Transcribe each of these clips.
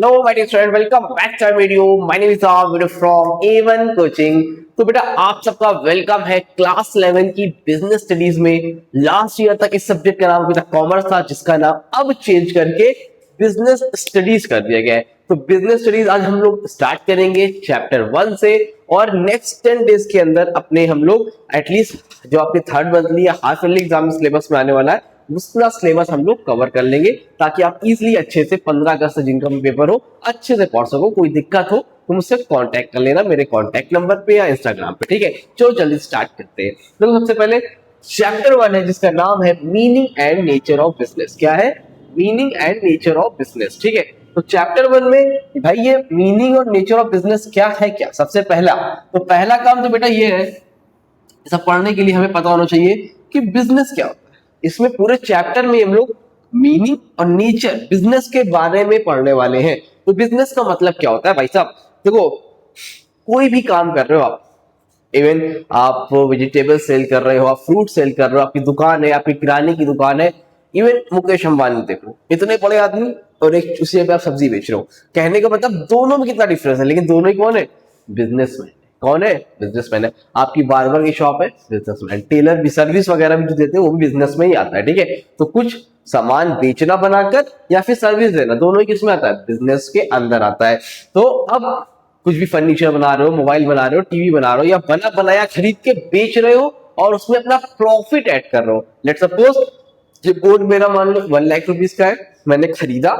Hello, my dear student. Welcome back to our video. My name is Video from A1 Coaching. तो बेटा आप सबका welcome है class 11 की बिजनेस स्टडीज में। लास्ट ईयर तक इस सब्जेक्ट का नाम बेटा कॉमर्स था, जिसका नाम अब चेंज करके बिजनेस स्टडीज कर दिया गया है। तो बिजनेस स्टडीज आज हम लोग स्टार्ट करेंगे चैप्टर 1 से, और नेक्स्ट 10 डेज के अंदर अपने हम लोग एटलीस्ट जो आपके थर्ड मंथली या हाफ ईयरली एग्जाम सिलेबस में आने वाला है उसका सिलेबस हम लोग कवर कर लेंगे, ताकि आप इजीली अच्छे से 15 अगस्त से जिनका भी पेपर हो अच्छे से पढ़ सको। कोई दिक्कत हो तो मुझसे कांटेक्ट कर लेना मेरे कांटेक्ट नंबर पे या इंस्टाग्राम पे, ठीक है। चलो जल्दी स्टार्ट करते हैं। तो सबसे पहले चैप्टर 1 है जिसका नाम है meaning and nature of business. क्या है? Meaning and nature of business, ठीक है। तो चैप्टर 1 में भाई ये मीनिंग और नेचर ऑफ बिजनेस क्या है, क्या सबसे पहला तो पहला काम तो बेटा ये है, ऐसा पढ़ने के लिए हमें पता होना चाहिए कि बिजनेस क्या होता है। इसमें पूरे चैप्टर में हम लोग मीनिंग और नेचर बिजनेस के बारे में पढ़ने वाले हैं। तो बिजनेस का मतलब क्या होता है भाई साहब? देखो, कोई भी काम कर रहे हो आप, इवन आप वेजिटेबल सेल कर रहे हो, आप फ्रूट सेल कर रहे हो, आपकी दुकान है, आपकी किराने की दुकान है, इवन मुकेश अंबानी देखो, इतने बड़े आदमी और एक उसी पे आप सब्जी बेच रहे हो। कहने का मतलब दोनों में कितना डिफरेंस है, लेकिन दोनों ही कौन है? बिजनेसमैन। कौन है? बिजनेसमैन है। आपकी बार्बर की शॉप है, बिजनेसमैन। टेलर भी सर्विस वगैरह भी जो देते हैं वो भी बिजनेस में ही आता है, ठीक है। तो कुछ सामान बेचना बनाकर या फिर सर्विस देना, दोनों ही किसमें आता है? बिजनेस के अंदर आता है। तो अब कुछ भी फर्नीचर बना रहे हो, मोबाइल बना रहे हो, टीवी बना रहे हो, या बना बनाया खरीद के बेच रहे हो और उसमें अपना प्रॉफिट ऐड कर रहे हो। लेट्स सपोज ये बोर्ड मेरा मान लो 1 लाख रुपीज का है, मैंने खरीदा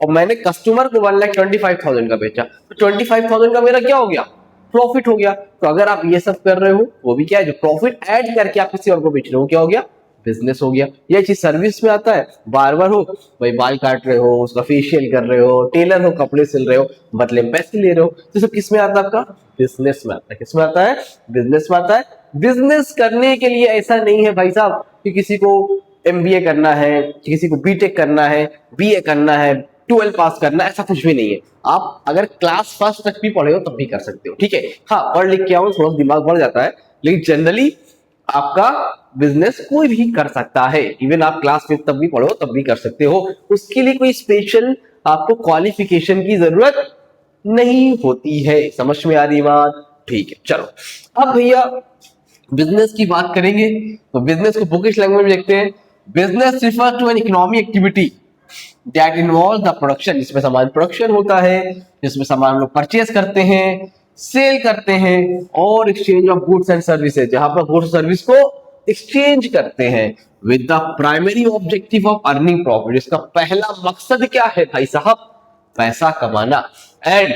और मैंने कस्टमर को 1,25,000 का बेचा, तो 25,000 का मेरा क्या हो गया? प्रॉफिट हो गया। तो अगर आप ये सब कर रहे हो, वो भी क्या है? जो प्रॉफिट ऐड करके आप किसी और को बेच रहे हो, क्या हो गया? बिजनेस हो गया। ये चीज सर्विस में आता है। बार्बर हो भाई, बाल काट रहे हो, उसका फेशियल कर रहे हो, टेलर हो, कपड़े सिल रहे हो, बदले में पैसे ले रहे हो, तो सब किस में आता है? आपका बिजनेस में आता है। किस में आता है? बिजनेस में आता है। बिजनेस करने के लिए ऐसा नहीं है भाई साहब कि किसी को एमबीए करना है, किसी को बीटेक करना है, बीए करना है, 12 पास करना है, ऐसा कुछ भी नहीं है। आप अगर क्लास फर्स्ट तक भी पढ़े हो तब भी कर सकते हो, ठीक है। हाँ, पढ़ लिख के आओ, थोड़ा दिमाग बढ़ जाता है, लेकिन जनरली आपका बिजनेस कोई भी कर सकता है। इवन आप क्लास 5 तक भी पढ़ो तब भी कर सकते हो। उसके लिए कोई स्पेशल आपको क्वालिफिकेशन की जरूरत नहीं होती है। समझ में आ रही बात? ठीक है। चलो अब भैया बिजनेस की बात करेंगे, तो बिजनेस को बुकिश लैंग्वेज में देखते हैं। Business refer to an economic activity that involve the production, जिसमें सामान प्रोडक्शन होता है, जिसमें सामान लोग परचेज करते हैं, सेल करते हैं, और exchange of goods and services, जहां पर गुड्स सर्विस को एक्सचेंज करते हैं with the primary objective of earning profit. इसका पहला मकसद क्या है भाई साहब? पैसा कमाना। एंड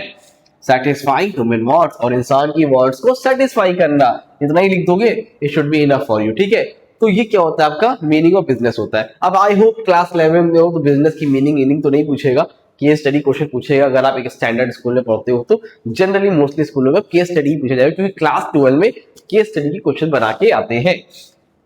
सेटिस्फाइंग ह्यूमन वांट्स, और इंसान की वांट्स को सेटिस्फाई करना। इतना ही लिख दोगे, it should be enough for you, ठीक है। तो ये क्या होता है? आपका मीनिंग ऑफ बिजनेस होता है। अब आई होप क्लास 11 में हो तो बिजनेस की मीनिंग तो नहीं पूछेगा, केस स्टडी क्वेश्चन पूछेगा। अगर आप एक स्टैंडर्ड स्कूल में पढ़ते हो तो जनरली मोस्टली स्कूलों में केस स्टडी पूछा जाएगा, क्योंकि क्लास 12 में केस स्टडी के क्वेश्चन बना के आते हैं,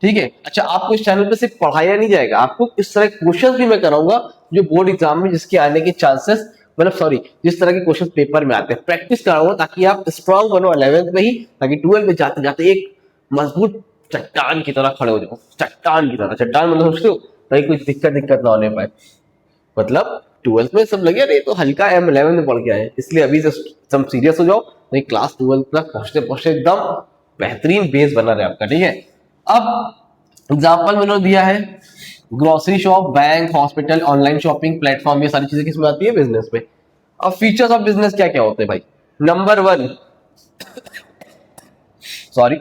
ठीक है। अच्छा, आपको इस चैनल पे सिर्फ पढ़ाया नहीं जाएगा, आपको इस तरह के क्वेश्चन भी मैं कराऊंगा जो बोर्ड एग्जाम में जिसके आने के चांसेस, मतलब सॉरी, जिस तरह के क्वेश्चन पेपर में आते हैं, प्रैक्टिस कराऊंगा ताकि आप स्ट्रांग बनो 11th में ही, ताकि 12 में जाते जाते एक मजबूत चट्टान की तरह खड़े हो जाओ। चट्टान की तरह, चट्टान मतलब समझते हो, ताकि कोई दिक्कत ना होने पाए। मतलब 12th में सब लगे अरे तो हल्का है, हम 11th में पढ़ के आए, इसलिए अभी से सब सीरियस हो जाओ, नहीं क्लास 12 तक पहुंचते पहुंचते एकदम बेहतरीन बेस बना रहे आपका, ठीक है। अब एग्जाम्पल मैंने दिया है, grocery shop, bank, hospital, online shopping platform, ये सारी चीजें किसमें आती है? बिजनेस में। अब फीचर्स ऑफ बिजनेस क्या क्या होते हैं भाई? नंबर 1, सॉरी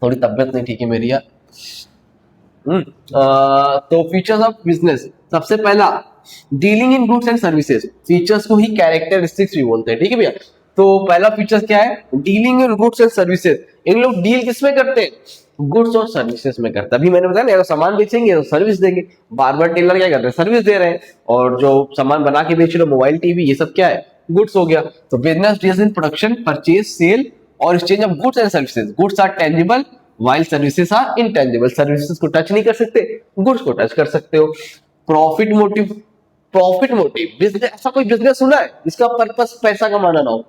थोड़ी तबियत नहीं ठीक है मेरी यार। तो फीचर्स ऑफ बिजनेस, सबसे पहला dealing in goods and services. Features को ही कैरेक्टरिस्टिक्स भी बोलते हैं, ठीक है भैया। तो पहला फीचर्स क्या है? Dealing in goods and services. इन लोग डील किसमें करते हैं? गुड्स और सर्विसेज में करते हैं। अभी मैंने बताया ना, अगर सामान बेचेंगे तो सर्विस देंगे। बार्बर टेलर क्या करते हैं? सर्विस दे रहे हैं। और जो सामान बना के बेच रहे हो, मोबाइल टीवी, ये सब क्या है? गुड्स हो गया। तो business deals in production, purchase, sale और exchange of goods and services. Goods are tangible while services are intangible। Services को टच नहीं कर सकते, गुड्स को टच कर सकते हो। Profit motive, profit motive business, ऐसा कोई बिजनेस सुना है जिसका पर्पस पैसा कमाना ना हो?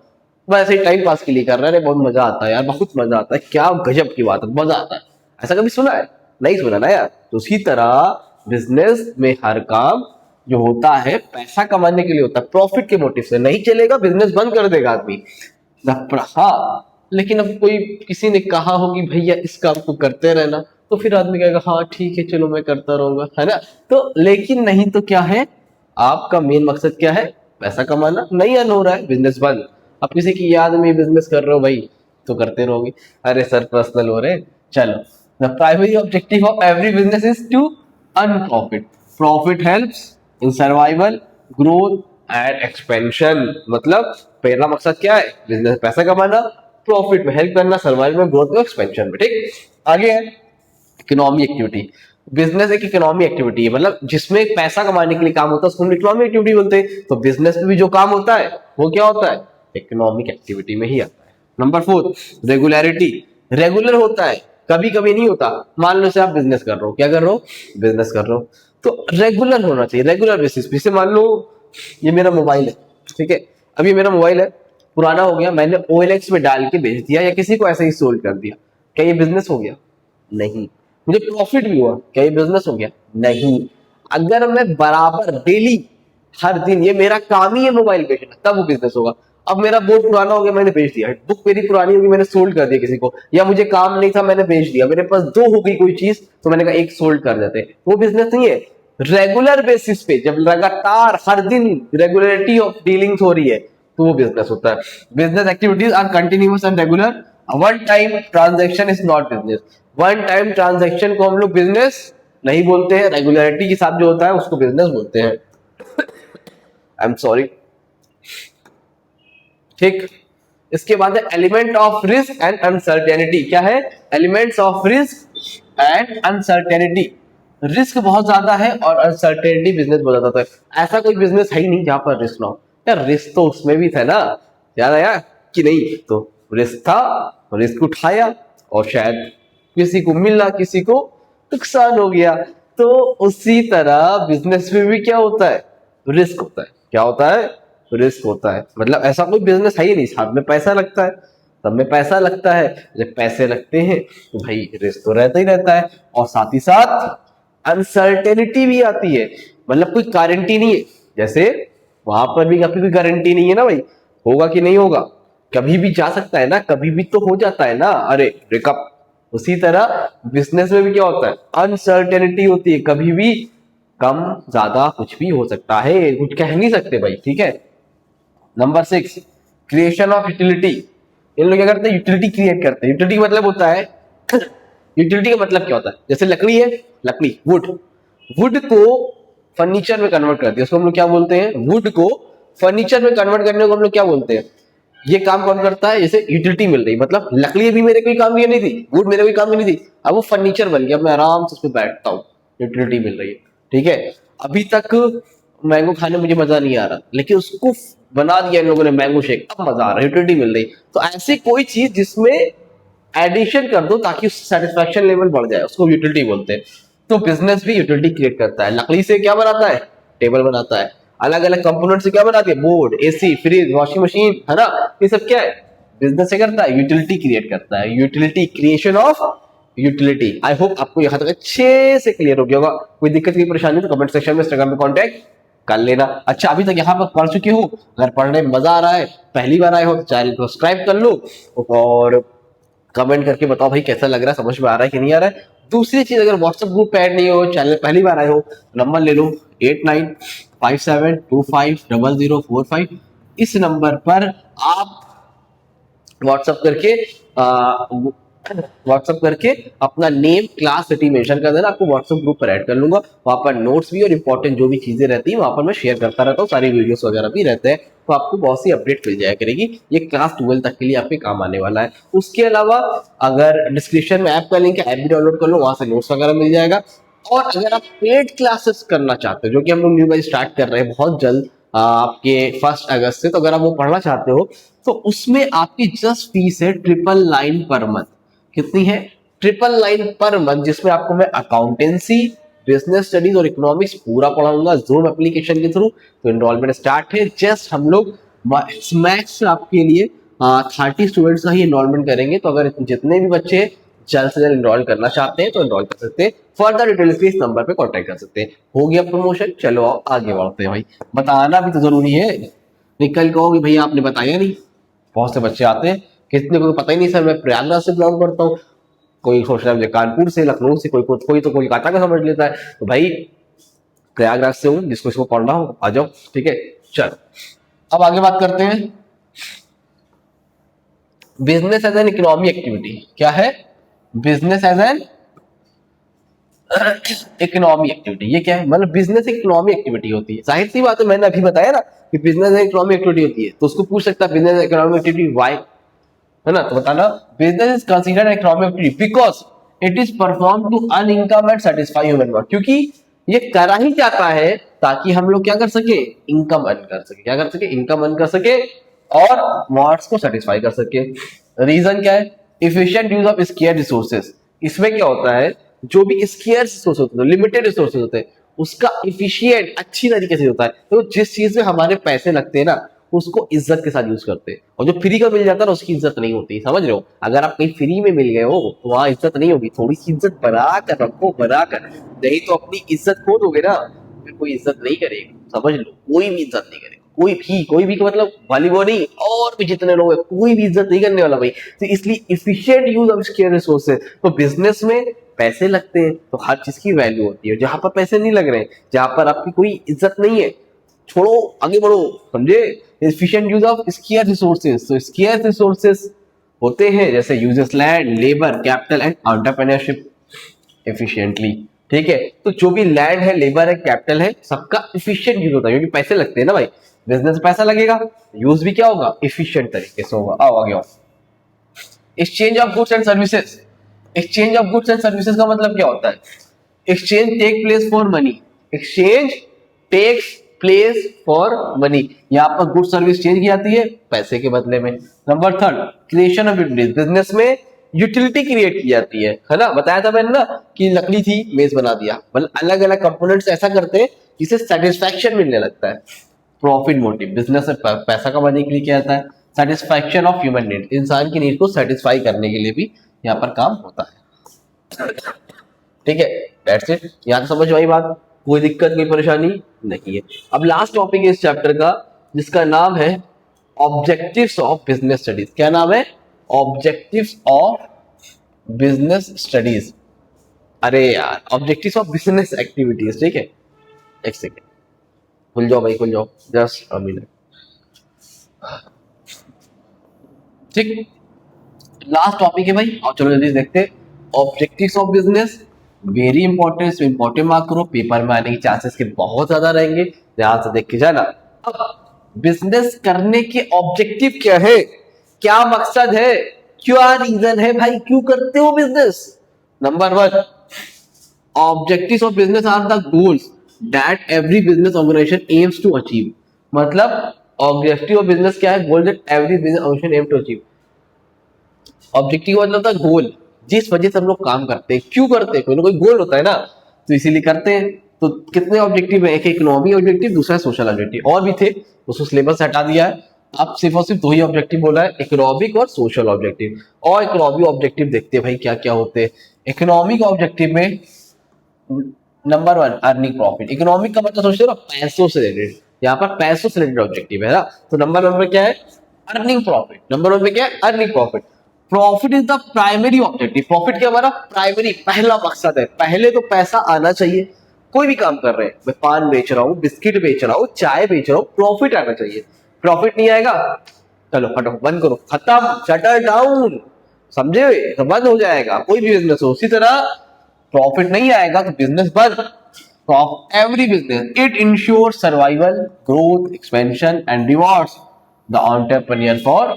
वैसे ही टाइम पास के लिए कर रहे हैं, बहुत मजा आता है यार, बहुत मजा आता है, क्या गजब की बात है, मजा आता है। ऐसा कभी सुना है? नहीं सुना ना यार। तो उसी तरह बिजनेस में हर काम जो होता है पैसा कमाने के लिए होता है, प्रॉफिट के मोटिव से। नहीं चलेगा बिजनेस बंद कर देगा आदमी। हाँ, लेकिन अब कोई किसी ने कहा हो कि भैया इस काम को करते रहना, तो फिर आदमी कहेगा हाँ ठीक है चलो मैं करता रहूंगा, है ना। तो लेकिन नहीं तो क्या है, आपका मेन मकसद क्या है, पैसा कमाना, नहीं अर्न हो रहा है, बिजनेस बंद। अब किसी की याद में बिजनेस कर रहे हो भाई तो करते रहोगे। अरे सर पर्सनल हो रहे, चलो। The primary objective of every business is to earn profit. Profit helps in survival, growth and expansion. मतलब पहला मकसद क्या है, बिजनेस पैसा कमाना, प्रॉफिट में हेल्प करना, सर्वाइवल में, ग्रोथ में, एक्सपेंशन में। ठीक, आगे है इकोनॉमी एक्टिविटी। बिजनेस एक इकोनॉमी एक्टिविटी है, मतलब जिसमें पैसा कमाने के लिए काम होता है उसको हम इकोनॉमिक एक्टिविटी बोलते हैं। तो बिजनेस में भी जो काम होता है वो क्या होता है, इकोनॉमिक एक्टिविटी में ही आता है। Number 4, regularity. रेगुलर होता है, कभी कभी नहीं होता। मान लो से आप बिजनेस कर रहे हो, क्या कर रहे हो, बिजनेस कर रहे हो, तो रेगुलर होना चाहिए, रेगुलर बेसिस पे। जैसे मान लो ये मेरा मोबाइल है, ठीक है, अब ये मेरा मोबाइल है, पुराना हो गया, मैंने OLX में डाल के बेच दिया या किसी को ऐसे ही सोल्ड कर दिया, क्या ये बिजनेस हो गया, नहीं। मुझे प्रॉफिट भी हुआ, क्या ये बिजनेस हो गया, नहीं। अगर मैं बराबर डेली हर दिन, ये मेरा काम ही है मोबाइल बेचना, तब वो बिजनेस होगा। अब मेरा बोर्ड पुराना हो गया, मैंने बेच दिया, बुक मेरी पुरानी होगी, मैंने सोल्ड कर दिया किसी को, या मुझे काम नहीं था मैंने बेच दिया, मेरे पास 2 हो गई कोई चीज तो मैंने कहा एक सोल्ड कर देते, वो बिजनेस नहीं है। रेगुलर बेसिस पे जब लगातार हर दिन रेगुलरिटी ऑफ डीलिंग्स हो रही है तो वो बिजनेस होता है। Business activities are continuous and regular. One time transaction is not business. One time transaction को हम लोग बिजनेस नहीं बोलते हैं, रेगुलरिटी के साथ जो होता है उसको बिजनेस बोलते हैं। I am sorry. ठीक, इसके बाद है element of risk and uncertainty. क्या है, elements of risk and uncertainty. Risk बहुत ज्यादा है और अनसर्टेनिटी बिजनेस बहुत ज्यादा है। ऐसा कोई बिजनेस है ही नहीं जहां पर रिस्क ना हो। यार रिस्क तो उसमें भी था ना, याद आया कि नहीं, तो रिस्क था, रिस्क उठाया और शायद किसी को मिला, किसी को नुकसान हो गया। तो उसी तरह बिजनेस में भी क्या होता है, रिस्क होता है। क्या होता है, रिस्क होता है। मतलब ऐसा कोई बिजनेस है ही नहीं, साथ में पैसा लगता है, सब में पैसा लगता है। जब पैसे लगते हैं तो भाई रिस्क तो रहता ही रहता है, और साथ ही साथ अनसर्टेनिटी भी आती है। मतलब कोई गारंटी नहीं है, जैसे वहां पर भी आपकी कोई गारंटी नहीं है ना भाई, होगा कि नहीं होगा, कभी भी जा सकता है ना, कभी भी तो हो जाता है ना, अरे ब्रेकअप। उसी तरह बिजनेस में भी क्या होता है, अनसर्टेनिटी होती है, कभी भी कम ज्यादा कुछ भी हो सकता है, कुछ कह नहीं सकते भाई। ठीक है, नंबर 6, क्रिएशन ऑफ यूटिलिटी। इन लोग क्या करते हैं, यूटिलिटी क्रिएट करते हैं। यूटिलिटी का मतलब होता है यूटिलिटी का मतलब क्या होता है, जैसे लकड़ी है, लकड़ी, वुड, वुड को फर्नीचर में कन्वर्ट करते हैं, उसको हम लोग क्या बोलते हैं, वुड को फर्नीचर में कन्वर्ट करने को हम लोग क्या बोलते हैं। ये काम कौन करता है, जैसे यूटिलिटी मिल रही, मतलब लकड़ी भी मेरे कोई काम की नहीं थी, वुड मेरे कोई काम की नहीं थी, अब वो फर्नीचर बन गया, मैं आराम से उस पर बैठता हूँ, यूटिलिटी मिल रही है। ठीक है, अभी तक मैंगो खाने मुझे मजा नहीं आ रहा, लेकिन उसको बना दिया इन लोगों ने मैंगो शेक, अब मजा आ रहा है, यूटिलिटी मिल रही। तो ऐसी कोई चीज जिसमें एडिशन कर दो ताकि उससे सेटिस्फैक्शन लेवल बढ़ जाए, उसको यूटिलिटी बोलते हैं। तो बिजनेस भी यूटिलिटी क्रिएट करता है। लकड़ी से क्या बनाता है, टेबल बनाता है, अलग अलग कंपोनेंट से क्या बनाती है, board, AC, fridge, washing machine, है ना, ये सब क्या है, बिजनेस से करता है, यूटिलिटी क्रिएट करता है। Utility, creation of utility. I hope आपको यहां तक अच्छे से क्लियर हो गया होगा। कोई दिक्कत की परेशानी तो कमेंट सेक्शन में, इंस्टाग्राम में कॉन्टेक्ट कर लेना। अच्छा, अभी तक यहाँ पर पढ़ चुके हो, अगर पढ़ने में मजा आ रहा है, पहली बार आए हो तो चैनल को सब्सक्राइब कर लो और कमेंट करके बताओ भाई कैसा लग रहा है, समझ में आ रहा है कि नहीं आ रहा है। दूसरी चीज, अगर व्हाट्सएप ग्रुप पे ऐड नहीं हो, चैनल पहली बार आए हो, नंबर ले लो 8957250045। इस नंबर पर आप व्हाट्सअप करके अपना नेम, क्लास, सिटी मेंशन कर देना, आपको व्हाट्सएप ग्रुप पर ऐड कर लूंगा। वहां पर नोट्स भी और इंपॉर्टेंट जो भी चीजें रहती है वहां पर मैं शेयर करता रहता हूँ, सारी वीडियोस वगैरह भी रहते हैं, तो आपको बहुत सी अपडेट मिल जाया करेगी। ये क्लास 12 तक के लिए आपके काम आने वाला है। उसके अलावा अगर डिस्क्रिप्शन में ऐप का लिंक है, ऐप भी डाउनलोड कर लो, वहां से नोट्स वगैरह मिल जाएगा। और अगर आप पेड क्लासेस करना चाहते हो, जो कि हम लोग न्यू बैच स्टार्ट कर रहे हैं बहुत जल्द, आपके 1 अगस्त से, तो अगर आप वो पढ़ना चाहते हो तो उसमें आपकी जस्ट फीस है 999 पर मंथ। कितनी है, 999 पर मंथ, जिसमें आपको मैं अकाउंटेंसी, बिजनेस स्टडीज और इकोनॉमिक्स पूरा पढ़ाऊंगा ज़ूम एप्लीकेशन के थ्रू। तो एनरोलमेंट स्टार्ट है, जस्ट हम लोग मैक्स आपके लिए 30 स्टूडेंट्स का ही एनरोलमेंट करेंगे। तो अगर जितने भी बच्चे जल्द से जल्द एनरोल करना चाहते हैं तो एनरोल कर सकते हैं। फर्दर डिटेल्स के इस नंबर पे कांटेक्ट कर सकते हैं। हो गया प्रमोशन, चलो आगे बढ़ते हैं भाई। बताना भी तो जरूरी है, निकल कहोगे भैया आपने बताया नहीं। बहुत से बच्चे आते हैं, कितने को तो पता ही नहीं सर मैं प्रयागराज से बिलोंग करता हूँ, कोई सोच रहा है कानपुर से, लखनऊ से, कोई तो कोलकाता का समझ लेता है। तो भाई प्रयागराज से हूँ, जिसको इसको पढ़ना हो आ जाओ, ठीक है। चलो अब आगे बात करते हैं। Business as an economy activity क्या है? Business as an economy activity, ये क्या है? मतलब बिजनेस एक इकोनॉमी एक्टिविटी होती है। जाहिर सी बात है, मैंने अभी बताया ना कि बिजनेस एक इकोनॉमी एक्टिविटी होती है, तो उसको पूछ सकता है बिजनेस इकोनॉमी एक्टिविटी व्हाई, है ना? तो बताना business is considered economic activity because it is perform to earn income and satisfy human want. क्योंकि ये करा ही जाता है ताकि हम लोग क्या कर सके? इनकम अर्न कर सके। क्या कर सके? इनकम अर्न कर सके और वांट्स को सेटिस्फाई कर सके। रीजन क्या है? Efficient use of square resources. इसमें क्या होता है, जो भी स्केयर रिसोर्स होते हैं, लिमिटेड रिसोर्सेज होते हैं, उसका इफिशिएंट अच्छी तरीके से होता है। तो जिस चीज में हमारे पैसे लगते हैं ना, उसको इज्जत के साथ यूज करते हैं। और जो फ्री का मिल जाता है ना, उसकी इज्जत नहीं होती। समझ रहे हो? अगर आप कहीं फ्री में मिल गए हो तो वहां इज्जत नहीं होगी। थोड़ी सी इज्जत बना कर रखो, बना कर, नहीं तो अपनी इज्जत खो दोगे ना, फिर कोई इज्जत नहीं करेगा। समझ लो, कोई भी इज्जत नहीं करेगा। कोई भी का मतलब वाली वो नहीं, और भी जितने लोग हैं कोई भी इज्जत नहीं करने वाला भाई। तो इसलिए efficient use of square resources. तो बिजनेस में पैसे लगते हैं तो हर चीज की वैल्यू होती है। जहां पर पैसे नहीं लग रहे हैं, जहां पर आपकी कोई इज्जत नहीं है, छोड़ो, आगे बढ़ो। समझे? Efficient use of square resources. तो स्केयर रिसोर्सेज होते हैं जैसे uses land, labour, capital and entrepreneurship efficiently. ठीक है, तो जो भी लैंड है, लेबर है, कैपिटल है, सबका एफिशिएंट यूज होता है, क्योंकि पैसे लगते हैं ना भाई। बिजनेस में पैसा लगेगा, यूज भी क्या होगा? एफिशिएंट तरीके से होगा। आओ आगे आओ। Exchange of goods and services. Exchange of goods and services का मतलब क्या होता है? Exchange take place for money. Exchange takes place for money. यहाँ पर गुड सर्विस चेंज की जाती है पैसे के बदले में। Number third, creation of utility. Business में यूटिलिटी क्रिएट की जाती है ना? बताया था मैंने ना कि लकड़ी थी, मेज बना दिया। मतलब अलग अलग कंपोनेंट्स ऐसा करते हैं जिससे सेटिस्फैक्शन मिलने लगता है। Profit motive. बिजनेस में पैसा कमाने के लिए क्या आता है? Satisfaction of human need. इंसान की नीड को सेटिस्फाई करने के लिए भी यहाँ पर काम होता है। ठीक है, दैट्स इट। यहाँ तो समझ आई बात, कोई दिक्कत, कोई परेशानी नहीं है। अब लास्ट टॉपिक है इस चैप्टर का, जिसका नाम है ऑब्जेक्टिव्स ऑफ बिजनेस स्टडीज। क्या नाम है? Objectives of business studies. अरे यार, ऑब्जेक्टिव्स ऑफ बिजनेस एक्टिविटीज। ठीक है, एक सेकेंड, खुल जाओ भाई, खुल जाओ, जस्ट अ मिनट। ठीक, लास्ट टॉपिक है भाई, और चलो जल्दी देखते हैं। Objectives of business, very important, important mark करो, पेपर में आने के चांसेस के बहुत ज्यादा रहेंगे, ध्यान से देख के जाना। अब बिजनेस करने के ऑब्जेक्टिव क्या है? क्या मकसद है? क्या रीजन है भाई, क्यों करते हो business? Number one, objectives of business are the goals that every business organization aims to achieve. मतलब ऑब्जेक्टिव ऑफ बिजनेस क्या है? Goal that every business organization aim to achieve. Objective मतलब था गोल, जिस वजह से हम लोग काम करते हैं। क्यों करते हैं? कोई ना कोई गोल होता है ना, तो इसीलिए करते हैं। तो कितने ऑब्जेक्टिव है? एक इकोनॉमी ऑब्जेक्टिव, दूसरा सोशल ऑब्जेक्टिव। और भी थे, उसको सिलेबस से हटा दिया है। अब सिर्फ और सिर्फ दो ही ऑब्जेक्टिव बोला है, इकोनॉमिक और सोशल ऑब्जेक्टिव। और इकोनॉमिक ऑब्जेक्टिव देखते हैं भाई क्या क्या होते हैं। इकोनॉमिक ऑब्जेक्टिव में number one, earning profit. Economic का मतलब सोचते हो ना, पैसों से रिलेटेड। यहाँ पर पैसों से रिलेटेड ऑब्जेक्टिव है ना, तो नंबर वन पे क्या है? Earning profit. नंबर वन पे क्या है? Earning profit. Profit is the primary objective. Profit क्या हमारा प्राइमरी, पहला मकसद है। पहले तो पैसा आना चाहिए। कोई भी काम कर रहे हैं, मैं पान बेच रहा हूँ, बिस्किट बेच रहा हूँ, चाय बेच रहा हूँ, प्रॉफिट आना चाहिए। प्रॉफिट नहीं आएगा, चलो हटो, बंद करो, खत्म, शटर डाउन। समझे? तो बंद हो जाएगा कोई भी बिजनेस हो। उसी तरह प्रॉफिट नहीं आएगा तो बिजनेस बंद। of every business, it ensures survival, growth, expansion and rewards the entrepreneur for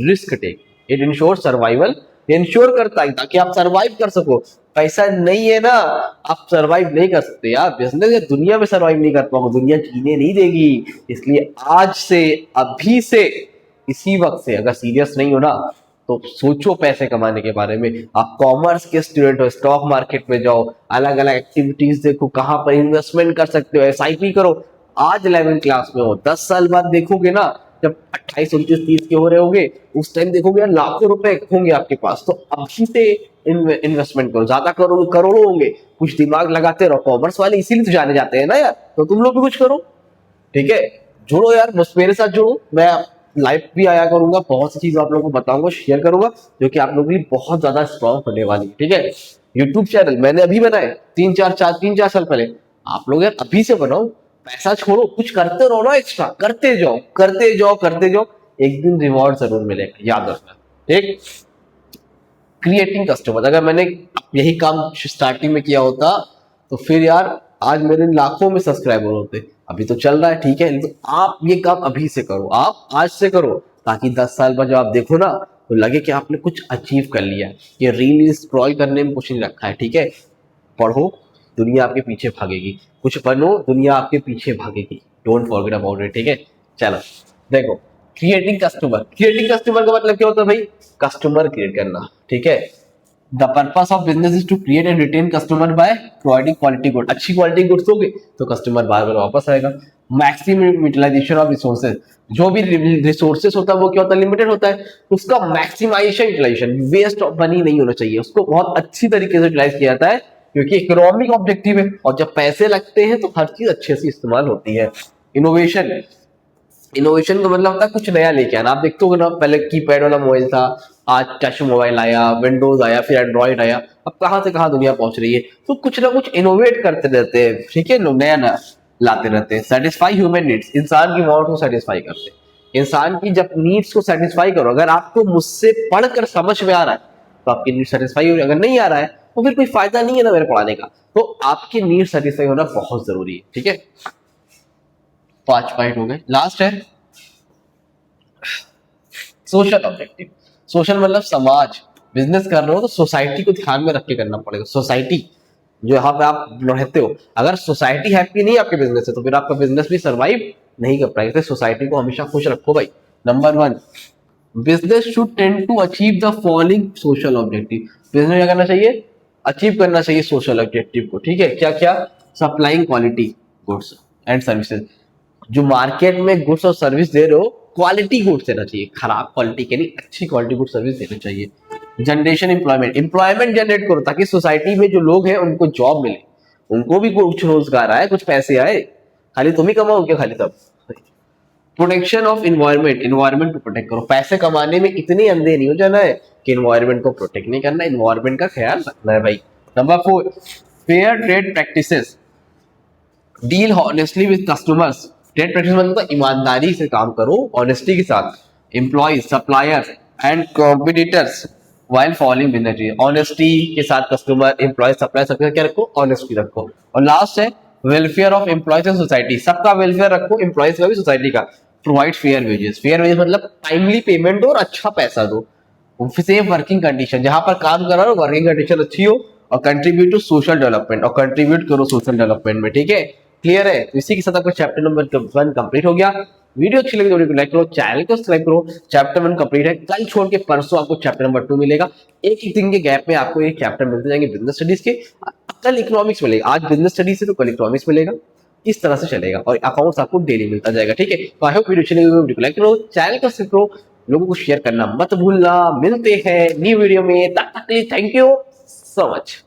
risk taking. It ensures survival, ensure करता है ताकि आप सरवाइव कर सको। पैसा नहीं है ना, आप सरवाइव नहीं कर सकते यार। बिजनेस या दुनिया में सरवाइव नहीं कर पाओगे, दुनिया जीने नहीं देगी। इसलिए आज से, अभी से, इसी वक्त से अगर सीरियस नहीं हो ना, तो सोचो पैसे कमाने के बारे में। आप कॉमर्स के स्टूडेंट हो, स्टॉक मार्केट में जाओ, अलग अलग एक्टिविटीज देखो, कहां पर इन्वेस्टमेंट कर सकते हो, एसआईपी करो। आज 11th क्लास में हो, 10 साल बाद देखोगे ना, जब 28, 29, 30 के हो रहे होंगे उस टाइम देखोगे यार लाखों रुपए होंगे आपके पास। तो अभी से इन्वेस्टमेंट करो, ज्यादा करो, करोड़ों होंगे, कुछ दिमाग लगाते रहो। कॉमर्स वाले इसीलिए तो जाने जाते हैं ना यार, तो तुम लोग भी कुछ करो, ठीक है। जुड़ो यार, बस मेरे साथ जुड़ो, मैं लाइव भी आया करूंगा, बहुत सी चीज आप लोगों को बताऊंगा, शेयर करूंगा, जो कि आप लोगों के लिए बहुत ज्यादा स्ट्रॉन्ग होने वाली है, ठीक है। यूट्यूब चैनल मैंने अभी बनाए 3-4 साल पहले, आप लोग यार अभी से बनाओ, पैसा छोड़ो, कुछ करते रहो ना, एक्स्ट्रा करते जाओ, करते जाओ, करते जाओ, एक दिन रिवॉर्ड जरूर मिलेगा, याद रखना, ठीक। क्रिएटिंग कस्टमर, अगर मैंने यही काम स्टार्टिंग में किया होता तो फिर यार आज मेरे लाखों में सब्सक्राइबर होते। अभी तो चल रहा है, ठीक है, तो आप ये काम अभी से करो, आप आज से करो, ताकि 10 साल बाद जब आप देखो ना तो लगे कि आपने कुछ अचीव कर लिया। ये रील स्क्रॉल करने में कुछ नहीं रखा है, ठीक है। पढ़ो, दुनिया आपके पीछे भागेगी, कुछ बनो, दुनिया आपके पीछे भागेगी, डोंट फॉरगेट अबाउट इट, ठीक है। चलो देखो, क्रिएटिंग कस्टमर का मतलब क्या होता है भाई? कस्टमर क्रिएट करना, ठीक है। The purpose of business is to create and retain customer by providing quality good. अच्छी क्वालिटी गुड्स दोगे तो कस्टमर बार बार वापस आएगा। मैक्सिमम यूटिलाइजेशन ऑफ रिसोर्सेज, जो भी रिसोर्सेज होता है वो क्या होता है? लिमिटेड होता है, उसका maximization, utilization, waste of money नहीं होना चाहिए, उसको बहुत अच्छी तरीके से यूटिलाइज किया जाता है, क्योंकि इकोनॉमिक ऑब्जेक्टिव है, और जब पैसे लगते हैं तो हर चीज अच्छे से इस्तेमाल होती है। इनोवेशन, इनोवेशन का मतलब होता है कुछ नया लेके आना। आप देखते हो ना, पहले कीपैड वाला मोबाइल था, आज टच मोबाइल आया, विंडोज आया, फिर एंड्रॉइड आया, अब कहां से कहां दुनिया पहुंच रही है। तो कुछ ना कुछ इनोवेट करते रहते हैं, ठीक है, लोग नया नया लाते रहते हैं। सेटिस्फाई ह्यूमन नीड्स, इंसान की वांट को सेटिस्फाई करते हैं। इंसान की जब नीड्स को सेटिस्फाई करो, अगर आपको मुझसे पढ़कर समझ में आ रहा है तो आपकी नीड सेटिस्फाई हो रही है, अगर नहीं आ रहा है तो फिर कोई फायदा नहीं है ना मेरे पढ़ाने का। तो आपकी नीड सेटिस्फाई होना बहुत जरूरी है, ठीक है। 5 पॉइंट हो गए, लास्ट है सोशल ऑब्जेक्टिव। सोशल मतलब समाज, बिजनेस कर रहे हो तो सोसाइटी को ध्यान में रख के करना पड़ेगा। सोसाइटी जो यहाँ पे आप रहते हो, अगर सोसाइटी हैप्पी नहीं आपके बिजनेस से तो फिर आपका बिजनेस भी सर्वाइव नहीं कर पाएगा। तो सोसाइटी को हमेशा खुश रखो भाई। Number 1, business should tend to achieve the following social objective. Business क्या करना चाहिए? अचीव करना चाहिए सोशल ऑब्जेक्टिव को, ठीक है। क्या क्या? Supplying quality goods and services, जो मार्केट में गुड्स और सर्विस दे रहे हो क्वालिटी गुड्स देना चाहिए, खराब क्वालिटी के नहीं, अच्छी क्वालिटी गुड्स सर्विस देनी चाहिए। जनरेशन एम्प्लॉयमेंट जनरेट करो, ताकि सोसाइटी में जो लोग हैं उनको जॉब मिले, उनको भी कुछ रोजगार आए, कुछ पैसे आए, खाली तुम ही कमाओगे खाली तब। प्रोटेक्शन ऑफ इन्वायरमेंट को प्रोटेक्ट करो। पैसे कमाने में इतने अंधे नहीं हो जाना है कि इन्वायरमेंट को प्रोटेक्ट नहीं करना, इन्वायरमेंट का ख्याल रखना है भाई। Number 4, fair trade practices, deal honestly with customers. Trade practice मतलब ईमानदारी से काम करो, ऑनेस्टी के साथ, employees, suppliers and competitors while following business. Honesty के साथ कस्टमर, एम्प्लॉय, सप्लायर, सबके क्या रखो? ऑनेस्टी रखो। और लास्ट है welfare of employees and society, सबका वेलफेयर रखो, एम्प्लॉयज का भी, सोसाइटी का। Provide fair wages, fair wages मतलब टाइमली पेमेंट दो और अच्छा पैसा दो। सेफ वर्किंग कंडीशन, जहां पर काम कर रहा हो वर्किंग कंडीशन अच्छी हो, और कंट्रीब्यूट टू सोशल डेवलपमेंट, और कंट्रीब्यूट करो सोशल डेवलपमेंट में, ठीक है। क्लियर है? तो इसी के साथ आपका चैप्टर नंबर 1 कंप्लीट हो गया। वीडियो अच्छी लगी तो वीडियो को लाइक करो, चैनल को सब्सक्राइब करो। चैप्टर 1 कंप्लीट है, कल छोड़ के परसों आपको चैप्टर नंबर 2 मिलेगा। एक एक दिन के गैप में आपको ये चैप्टर मिलते जाएंगे बिजनेस स्टडीज के। कल इकोनॉमिक्स मिलेगा, आज बिजनेस स्टडीज है तो कल इकोनॉमिक्स मिलेगा, इस तरह से चलेगा, और अकाउंट्स आपको डेली मिलता जाएगा, ठीक है। तो आई होप वीडियो अच्छी लगी, वीडियो को लाइक करो, चैनल को सब्सक्राइब करो, लोगों को शेयर करना मत भूलना। मिलते हैं न्यू वीडियो में, तब तक के लिए थैंक यू सो मच।